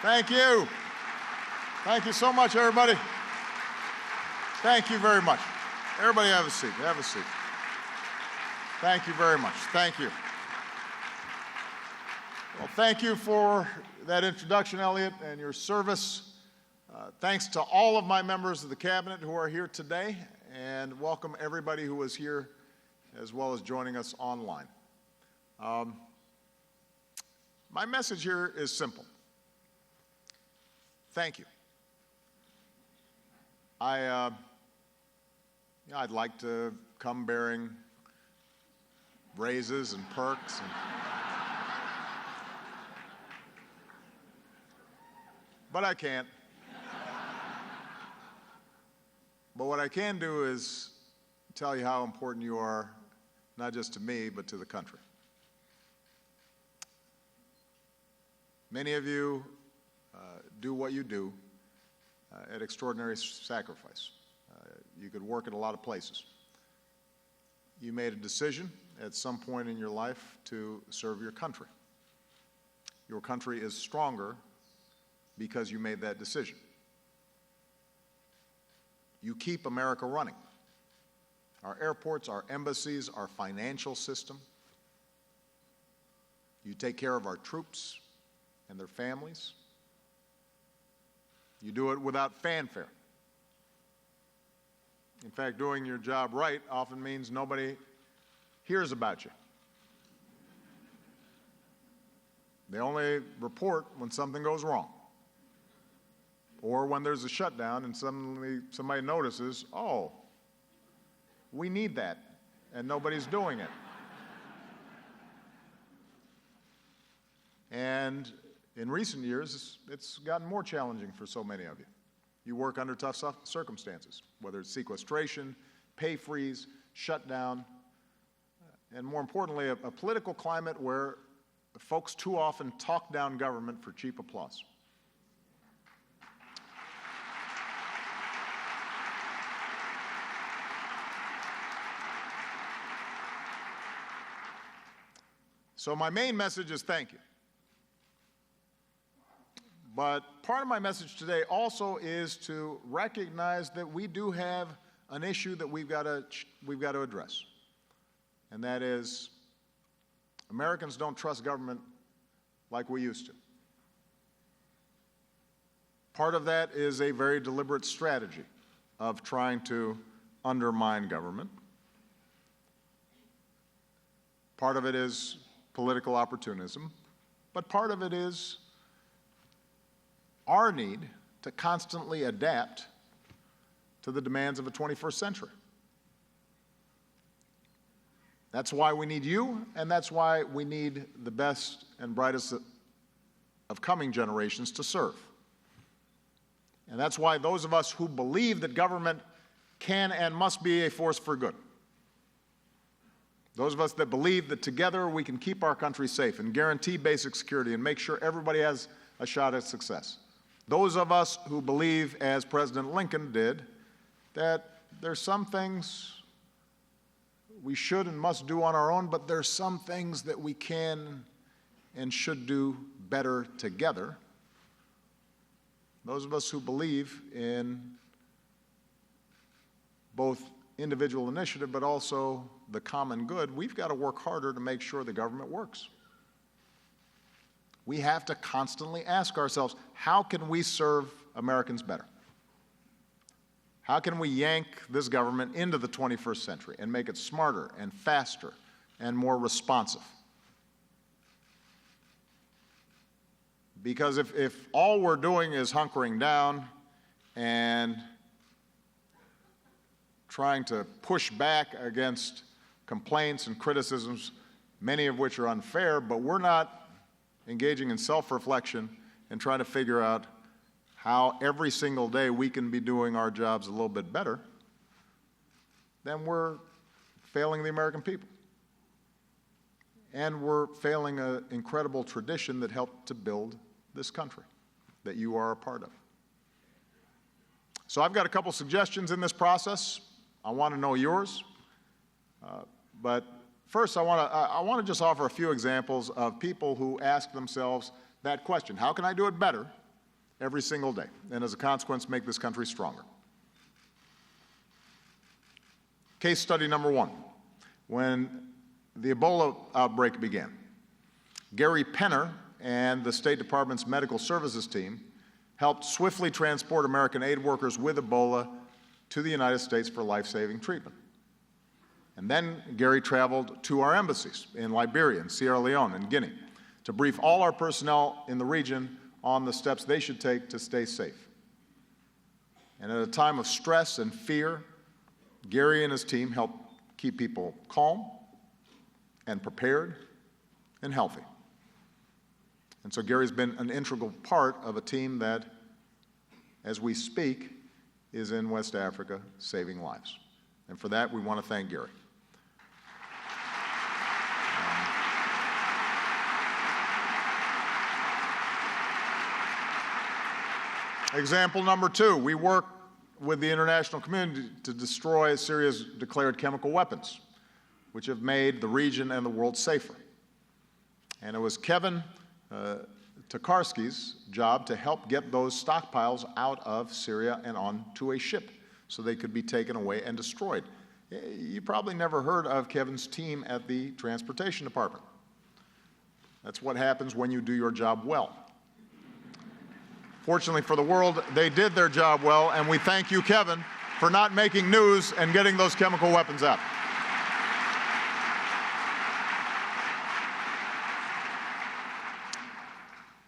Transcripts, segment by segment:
Thank you. Thank you so much, everybody. Thank you very much. Everybody have a seat. Have a seat. Thank you very much. Thank you. Well, thank you for that introduction, Elliot, and your service. Thanks to all of my members of the Cabinet who are here today, and welcome everybody who is here as well as joining us online. My message here is simple. Thank you. I'd like to come bearing raises and perks. But I can't. But what I can do is tell you how important you are, not just to me, but to the country. Many of you do what you do at extraordinary sacrifice. You could work at a lot of places. You made a decision at some point in your life to serve your country. Your country is stronger because you made that decision. You keep America running. Our airports, our embassies, our financial system. You take care of our troops and their families. You do it without fanfare. In fact, doing your job right often means nobody hears about you. They only report when something goes wrong. Or when there's a shutdown and suddenly somebody notices, oh, we need that, and nobody's doing it. And in recent years, it's gotten more challenging for so many of you. You work under tough circumstances, whether it's sequestration, pay freeze, shutdown, and more importantly, a political climate where folks too often talk down government for cheap applause. So my main message is thank you. But part of my message today also is to recognize that we do have an issue that we've got to address. And that is, Americans don't trust government like we used to. Part of that is a very deliberate strategy of trying to undermine government. Part of it is political opportunism, but part of it is our need to constantly adapt to the demands of a 21st century. That's why we need you, and that's why we need the best and brightest of coming generations to serve. And that's why those of us who believe that government can and must be a force for good, those of us that believe that together we can keep our country safe and guarantee basic security and make sure everybody has a shot at success. Those of us who believe, as President Lincoln did, that there's some things we should and must do on our own, but there's some things that we can and should do better together. Those of us who believe in both individual initiative, but also the common good, we've got to work harder to make sure the government works. We have to constantly ask ourselves, how can we serve Americans better? How can we yank this government into the 21st century and make it smarter and faster and more responsive? Because if all we're doing is hunkering down and trying to push back against complaints and criticisms, many of which are unfair, but we're not engaging in self-reflection and trying to figure out how every single day we can be doing our jobs a little bit better, then we're failing the American people. And we're failing an incredible tradition that helped to build this country that you are a part of. So I've got a couple suggestions in this process. I want to know yours. But first, I want to just offer a few examples of people who ask themselves that question: how can I do it better every single day, and as a consequence, make this country stronger. Case study number one. When the Ebola outbreak began, Gary Penner and the State Department's Medical Services team helped swiftly transport American aid workers with Ebola to the United States for life-saving treatment. And then Gary traveled to our embassies in Liberia, and Sierra Leone, and Guinea to brief all our personnel in the region on the steps they should take to stay safe. And at a time of stress and fear, Gary and his team helped keep people calm and prepared and healthy. And so Gary's been an integral part of a team that, as we speak, is in West Africa saving lives. And for that, we want to thank Gary. Example number two, we work with the international community to destroy Syria's declared chemical weapons, which have made the region and the world safer. And it was Kevin Tokarski's job to help get those stockpiles out of Syria and onto a ship so they could be taken away and destroyed. You probably never heard of Kevin's team at the Transportation Department. That's what happens when you do your job well. Fortunately for the world, they did their job well, and we thank you, Kevin, for not making news and getting those chemical weapons out.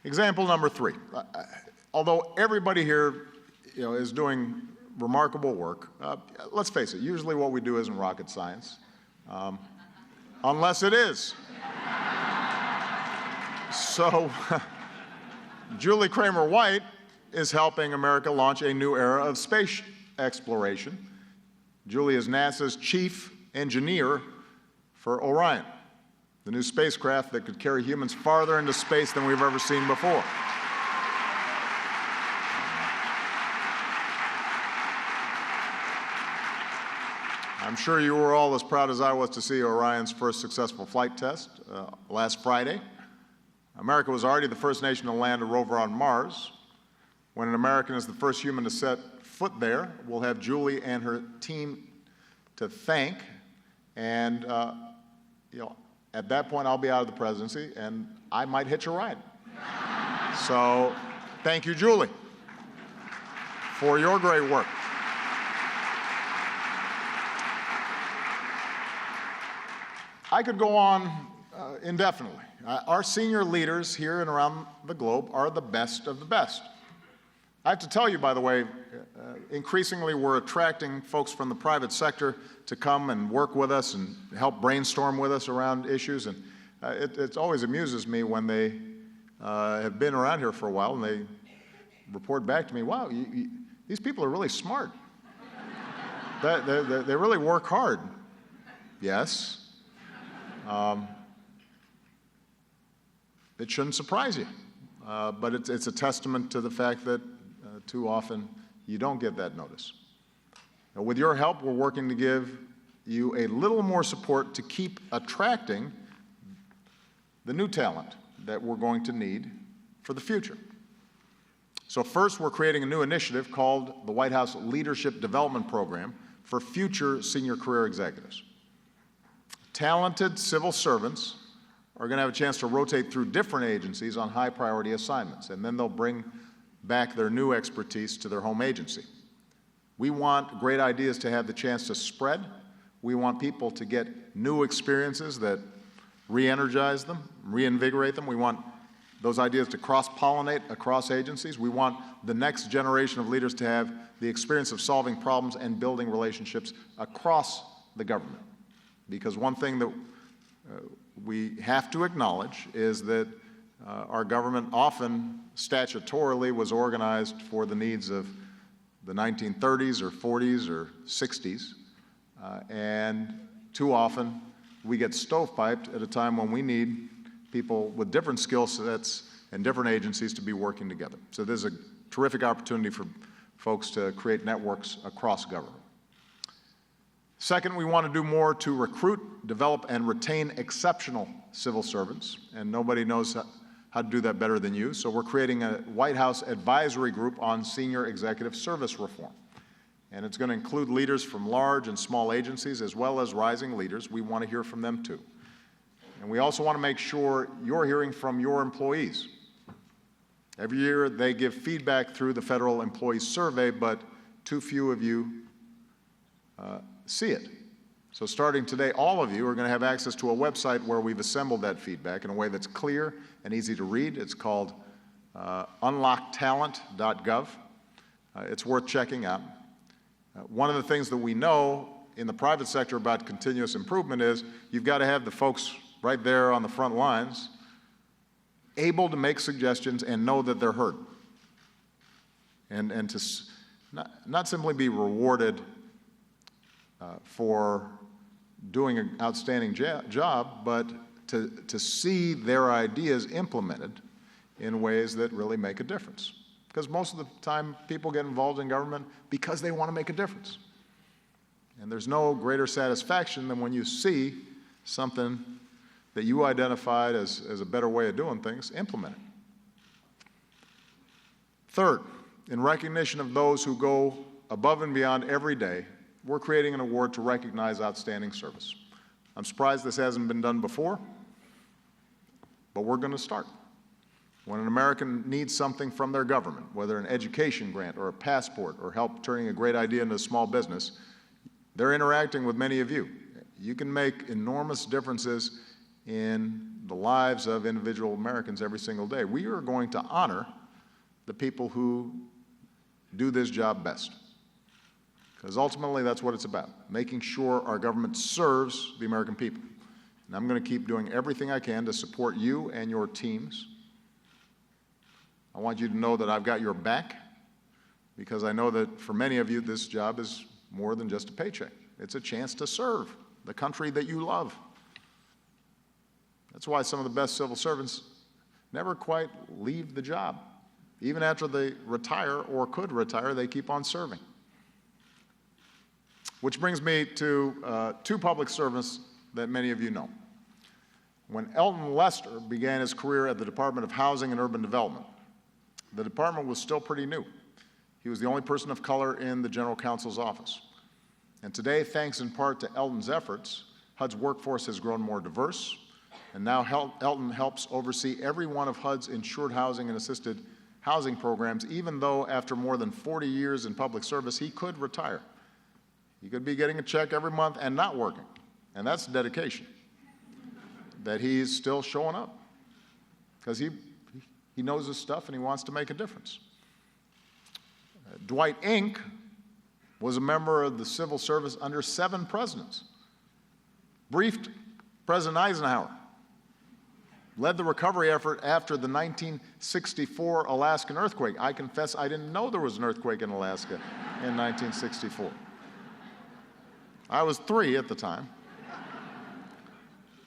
Example number three. Although everybody here, is doing remarkable work, let's face it, usually what we do isn't rocket science, unless it is. So Julie Kramer White is helping America launch a new era of space exploration. Julie is NASA's chief engineer for Orion, the new spacecraft that could carry humans farther into space than we've ever seen before. I'm sure you were all as proud as I was to see Orion's first successful flight test last Friday. America was already the first nation to land a rover on Mars. When an American is the first human to set foot there, we'll have Julie and her team to thank. And, at that point, I'll be out of the presidency, and I might hitch a ride. So thank you, Julie, for your great work. I could go on indefinitely. Our senior leaders here and around the globe are the best of the best. I have to tell you, by the way, increasingly we're attracting folks from the private sector to come and work with us and help brainstorm with us around issues. And it always amuses me when they have been around here for a while and they report back to me, wow, these people are really smart. They really work hard. Yes. It shouldn't surprise you, but it's a testament to the fact that too often you don't get that notice. Now, with your help, we're working to give you a little more support to keep attracting the new talent that we're going to need for the future. So first, we're creating a new initiative called the White House Leadership Development Program for future senior career executives. Talented civil servants are going to have a chance to rotate through different agencies on high-priority assignments, and then they'll bring back their new expertise to their home agency. We want great ideas to have the chance to spread. We want people to get new experiences that re-energize them, reinvigorate them. We want those ideas to cross-pollinate across agencies. We want the next generation of leaders to have the experience of solving problems and building relationships across the government. Because one thing that we have to acknowledge is that our government often statutorily was organized for the needs of the 1930s or 40s or 60s, and too often we get stovepiped at a time when we need people with different skill sets and different agencies to be working together. So there's a terrific opportunity for folks to create networks across government. Second, we want to do more to recruit, develop, and retain exceptional civil servants, and nobody knows how how to do that better than you. So we're creating a White House advisory group on senior executive service reform. And it's going to include leaders from large and small agencies as well as rising leaders. We want to hear from them too. And we also want to make sure you're hearing from your employees. Every year they give feedback through the Federal Employee Survey, but too few of you see it. So starting today, all of you are going to have access to a website where we've assembled that feedback in a way that's clear and easy to read. It's called unlocktalent.gov. It's worth checking out. One of the things that we know in the private sector about continuous improvement is you've got to have the folks right there on the front lines able to make suggestions and know that they're heard. And to not simply be rewarded for doing an outstanding job, but to see their ideas implemented in ways that really make a difference. Because most of the time people get involved in government because they want to make a difference. And there's no greater satisfaction than when you see something that you identified as a better way of doing things implemented. Third, in recognition of those who go above and beyond every day, we're creating an award to recognize outstanding service. I'm surprised this hasn't been done before, but we're going to start. When an American needs something from their government, whether an education grant or a passport or help turning a great idea into a small business, they're interacting with many of you. You can make enormous differences in the lives of individual Americans every single day. We are going to honor the people who do this job best. Because ultimately that's what it's about, making sure our government serves the American people. And I'm going to keep doing everything I can to support you and your teams. I want you to know that I've got your back, because I know that for many of you this job is more than just a paycheck. It's a chance to serve the country that you love. That's why some of the best civil servants never quite leave the job. Even after they retire or could retire, they keep on serving. Which brings me to two public servants that many of you know. When Elton Lester began his career at the Department of Housing and Urban Development, the department was still pretty new. He was the only person of color in the General Counsel's office. And today, thanks in part to Elton's efforts, HUD's workforce has grown more diverse, and now Elton helps oversee every one of HUD's insured housing and assisted housing programs, even though after more than 40 years in public service, he could retire. He could be getting a check every month and not working, and that's dedication, that he's still showing up, because he knows his stuff and he wants to make a difference. Dwight Inc. was a member of the civil service under 7 presidents, briefed President Eisenhower, led the recovery effort after the 1964 Alaskan earthquake. I confess I didn't know there was an earthquake in Alaska in 1964. I was 3 at the time.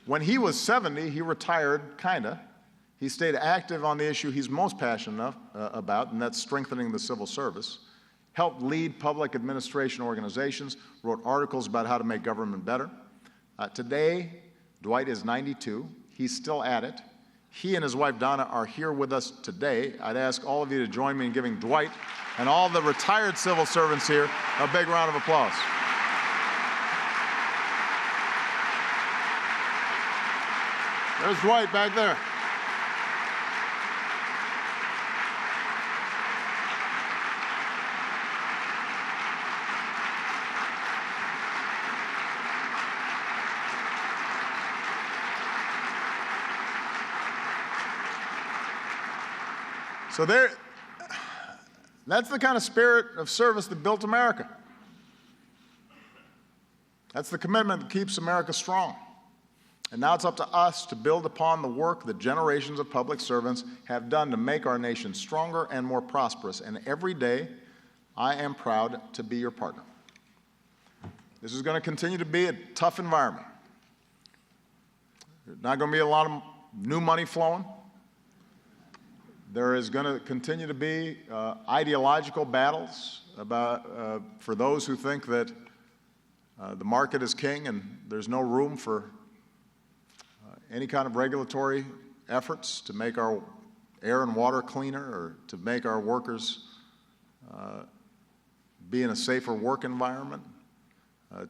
When he was 70, he retired, kinda. He stayed active on the issue he's most passionate about, and that's strengthening the civil service. Helped lead public administration organizations, wrote articles about how to make government better. Today, Dwight is 92. He's still at it. He and his wife, Donna, are here with us today. I'd ask all of you to join me in giving Dwight and all the retired civil servants here a big round of applause. There's Dwight back there. So that's the kind of spirit of service that built America. That's the commitment that keeps America strong. And now it's up to us to build upon the work that generations of public servants have done to make our nation stronger and more prosperous. And every day, I am proud to be your partner. This is going to continue to be a tough environment. There's not going to be a lot of new money flowing. There is going to continue to be ideological battles for those who think that the market is king and there's no room for any kind of regulatory efforts to make our air and water cleaner, or to make our workers be in a safer work environment,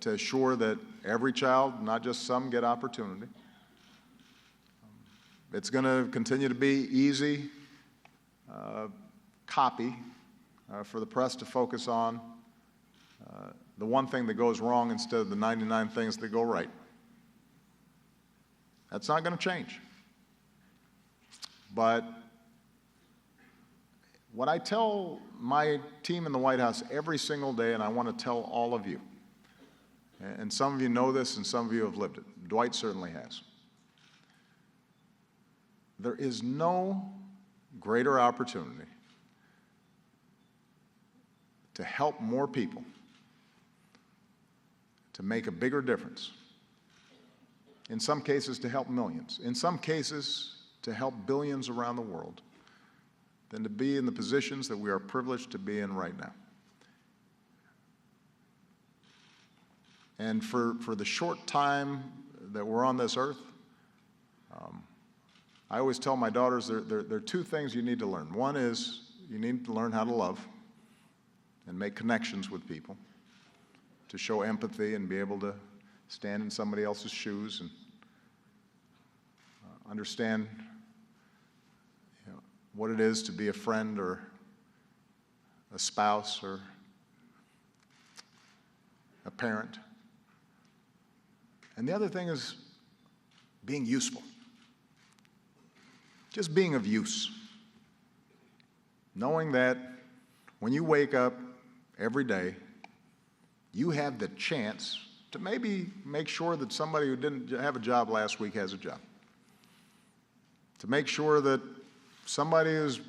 to assure that every child, not just some, get opportunity. It's going to continue to be easy copy for the press to focus on the one thing that goes wrong instead of the 99 things that go right. That's not going to change. But what I tell my team in the White House every single day, and I want to tell all of you, and some of you know this and some of you have lived it, Dwight certainly has, there is no greater opportunity to help more people, to make a bigger difference, in some cases to help millions, in some cases to help billions around the world, than to be in the positions that we are privileged to be in right now. And for the short time that we're on this earth, I always tell my daughters there are two things you need to learn. One is you need to learn how to love and make connections with people, to show empathy and be able to stand in somebody else's shoes and understand what it is to be a friend or a spouse or a parent. And the other thing is being useful. Just being of use. Knowing that when you wake up every day, you have the chance to maybe make sure that somebody who didn't have a job last week has a job. To make sure that somebody who's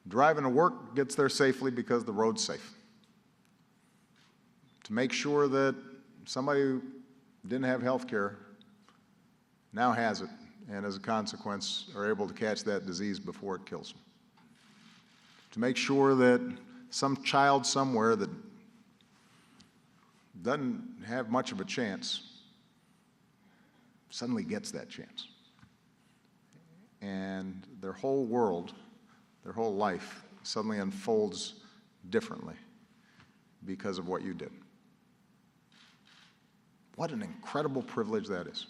driving to work gets there safely because the road's safe. To make sure that somebody who didn't have health care now has it, and as a consequence are able to catch that disease before it kills them. To make sure that some child somewhere that doesn't have much of a chance suddenly gets that chance. And their whole world, their whole life suddenly unfolds differently because of what you did. What an incredible privilege that is.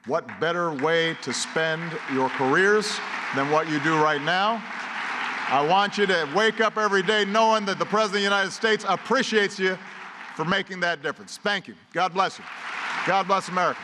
What better way to spend your careers than what you do right now? I want you to wake up every day knowing that the President of the United States appreciates you for making that difference. Thank you. God bless you. God bless America.